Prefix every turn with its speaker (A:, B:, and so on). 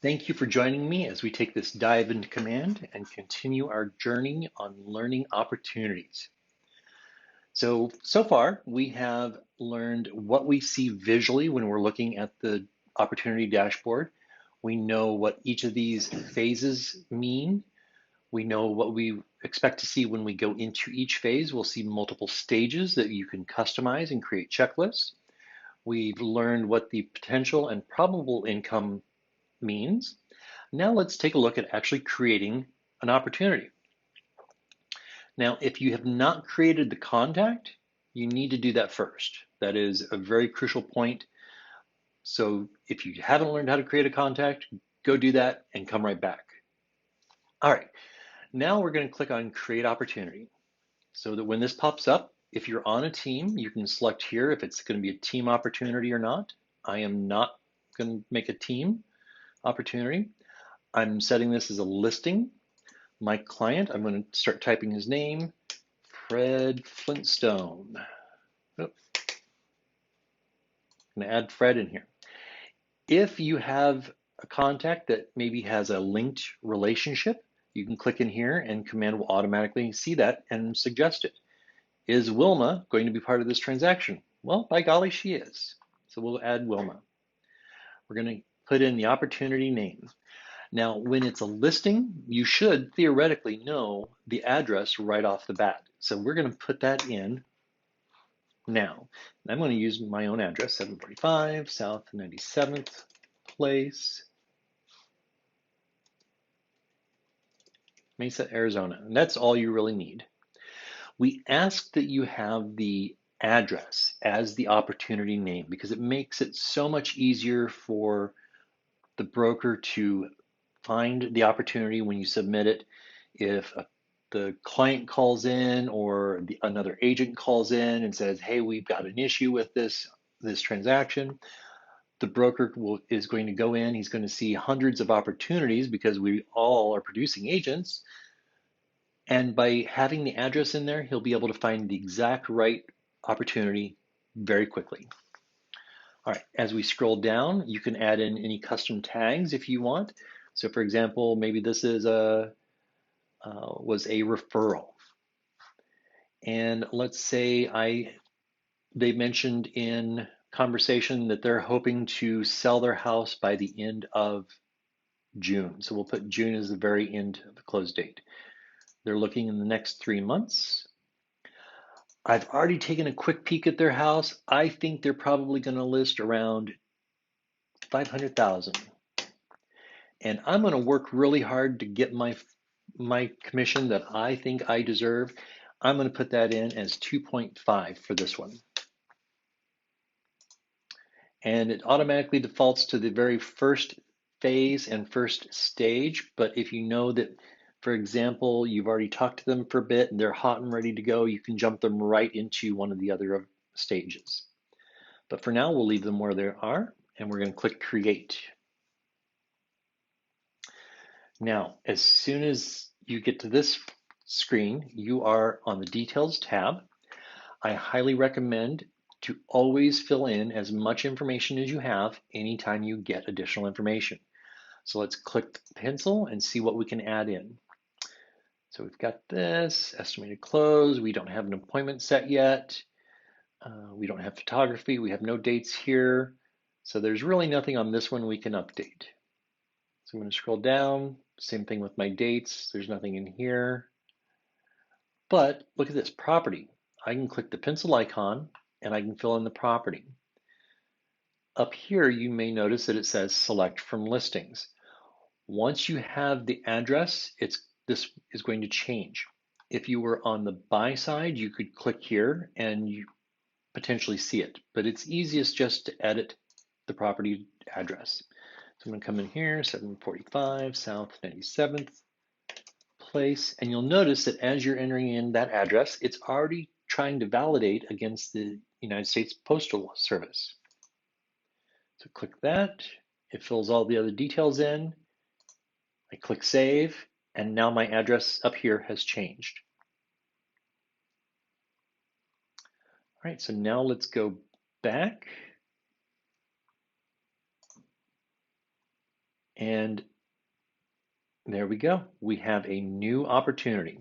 A: Thank you for joining me as we take this dive into command and continue our journey on learning opportunities. So far, we have learned what we see visually when we're looking at the opportunity dashboard. We know what each of these phases mean. We know what we expect to see when we go into each phase. We'll see multiple stages that you can customize and create checklists. We've learned what the potential and probable income means. Now let's take a look at actually creating an opportunity. Now, if you have not created the contact, you need to do that first. That is a very crucial point. So if you haven't learned how to create a contact, go do that and come right back. All right, now we're going to click on Create Opportunity so that when this pops up, if you're on a team, you can select here if it's going to be a team opportunity or not. I am not going to make a team opportunity. I'm setting this as a listing. My client, I'm going to start typing his name, Fred Flintstone. Oh, I'm going to add Fred in here. If you have a contact that maybe has a linked relationship, you can click in here and Command will automatically see that and suggest it. Is Wilma going to be part of this transaction? Well, by golly, she is. So we'll add Wilma. We're going to put in the opportunity name. Now, when it's a listing, you should theoretically know the address right off the bat. So we're going to put that in now. And I'm going to use my own address, 745 South 97th Place, Mesa, Arizona. And that's all you really need. We ask that you have the address as the opportunity name because it makes it so much easier for the broker to find the opportunity when you submit it. If the client calls in or another agent calls in and says, hey, we've got an issue with this transaction, the broker is going to go in, he's going to see hundreds of opportunities because we all are producing agents. And by having the address in there, he'll be able to find the exact right opportunity very quickly. All right, as we scroll down, you can add in any custom tags if you want. So for example, maybe this is was a referral. And let's say they mentioned in conversation that they're hoping to sell their house by the end of June. So we'll put June as the very end of the close date. They're looking in the next 3 months. I've already taken a quick peek at their house. I think they're probably going to list around 500,000. And I'm going to work really hard to get my commission that I think I deserve. I'm going to put that in as 2.5 for this one. And it automatically defaults to the very first phase and first stage. But if you know that, for example, you've already talked to them for a bit and they're hot and ready to go, you can jump them right into one of the other stages. But for now, we'll leave them where they are, and we're going to click Create. Now, as soon as you get to this screen, you are on the Details tab. I highly recommend to always fill in as much information as you have anytime you get additional information. So let's click the pencil and see what we can add in. So we've got this, estimated close. We don't have an appointment set yet. We don't have photography. We have no dates here. So there's really nothing on this one we can update. So I'm going to scroll down. Same thing with my dates. There's nothing in here. But look at this, property. I can click the pencil icon and I can fill in the property. Up here, you may notice that it says select from listings. Once you have the address, this is going to change. If you were on the buy side, you could click here and you potentially see it, but it's easiest just to edit the property address. So I'm going to come in here, 745 South 97th Place, and you'll notice that as you're entering in that address, it's already trying to validate against the United States Postal Service. So click that, it fills all the other details in, I click Save, and now my address up here has changed. All right, so now let's go back. And there we go. We have a new opportunity.